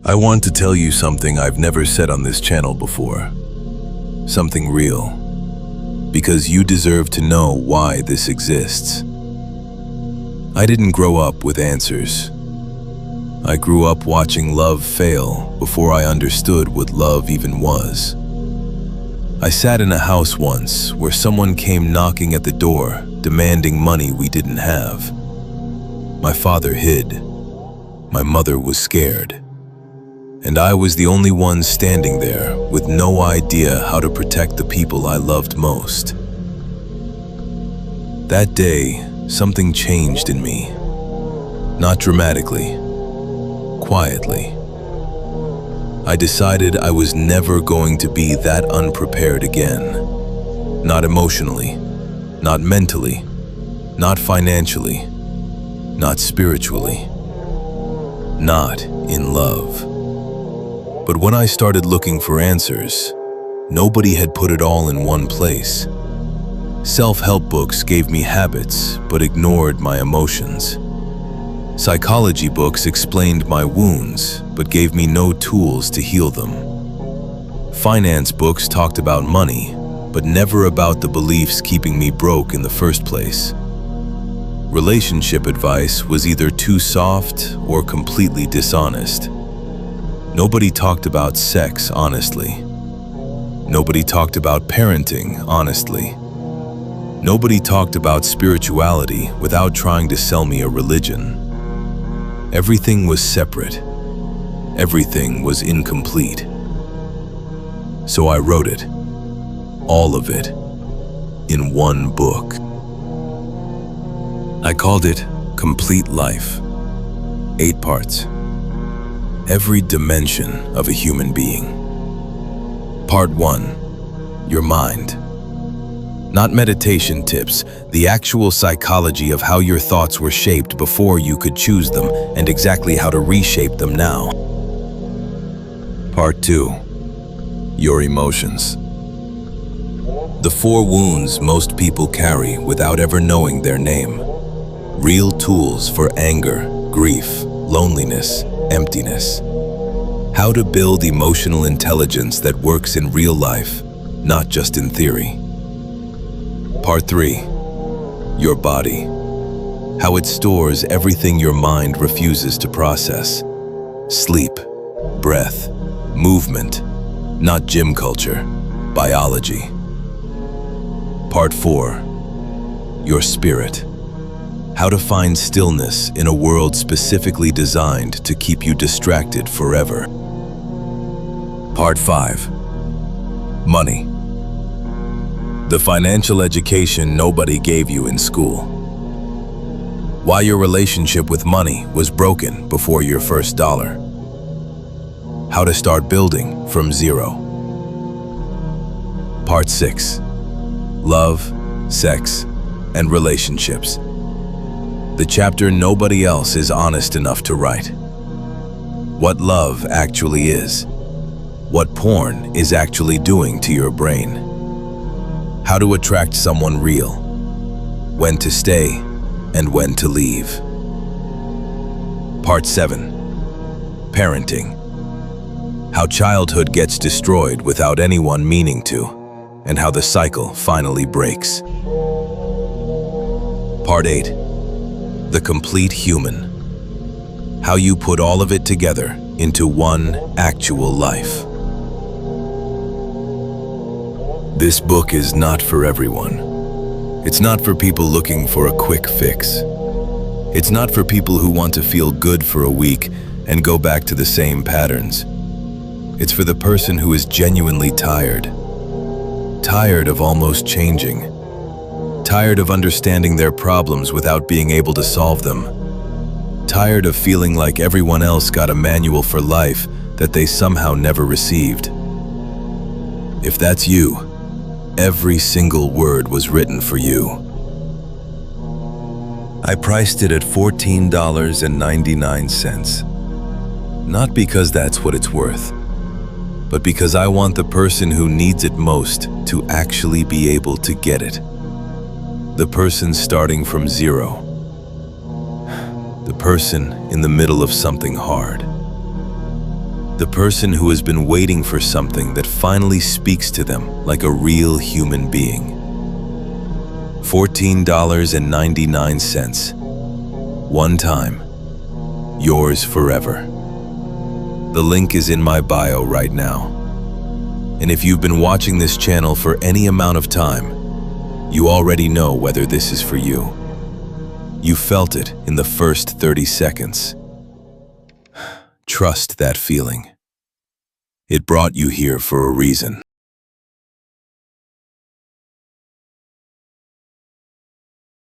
I want to tell you something I've never said on this channel before. Something real. Because you deserve to know why this exists. I didn't grow up with answers. I grew up watching love fail before I understood what love even was. I sat in a house once where someone came knocking at the door, demanding money we didn't have. My father hid. My mother was scared. And I was the only one standing there with no idea how to protect the people I loved most. That day, something changed in me. Not dramatically, quietly. I decided I was never going to be that unprepared again. Not emotionally, not mentally, not financially, not spiritually, not in love. But when I started looking for answers, nobody had put it all in one place. Self-help books gave me habits, but ignored my emotions. Psychology books explained my wounds, but gave me no tools to heal them. Finance books talked about money, but never about the beliefs keeping me broke in the first place. Relationship advice was either too soft or completely dishonest. Nobody talked about sex honestly. Nobody talked about parenting honestly. Nobody talked about spirituality without trying to sell me a religion. Everything was separate. Everything was incomplete. So I wrote it, all of it, in one book. I called it Complete Life. 8 parts. Every dimension of a human being. Part 1, your mind. Not meditation tips, the actual psychology of how your thoughts were shaped before you could choose them and exactly how to reshape them now. Part 2, your emotions. The 4 wounds most people carry without ever knowing their name. Real tools for anger, grief, loneliness, emptiness. How to build emotional intelligence that works in real life, not just in theory. Part 3, your body. How it stores everything your mind refuses to process. Sleep, breath, movement, not gym culture, biology. Part 4, your spirit. How to find stillness in a world specifically designed to keep you distracted forever. Part 5, money. The financial education nobody gave you in school. Why your relationship with money was broken before your first dollar. How to start building from zero. Part 6, love, sex, and relationships. The chapter nobody else is honest enough to write. What love actually is. What porn is actually doing to your brain. How to attract someone real. When to stay and when to leave. Part 7, parenting. How childhood gets destroyed without anyone meaning to, and how the cycle finally breaks. Part 8, the complete human. How you put all of it together into one actual life. This book is not for everyone. It's not for people looking for a quick fix. It's not for people who want to feel good for a week and go back to the same patterns. It's for the person who is genuinely tired. Tired of almost changing. Tired of understanding their problems without being able to solve them. Tired of feeling like everyone else got a manual for life that they somehow never received. If that's you, every single word was written for you. I priced it at $14.99. Not because that's what it's worth, but because I want the person who needs it most to actually be able to get it. The person starting from zero. The person in the middle of something hard. The person who has been waiting for something that finally speaks to them like a real human being. $14.99. One time. Yours forever. The link is in my bio right now. And if you've been watching this channel for any amount of time, you already know whether this is for you. You felt it in the first 30 seconds. Trust that feeling. It brought you here for a reason.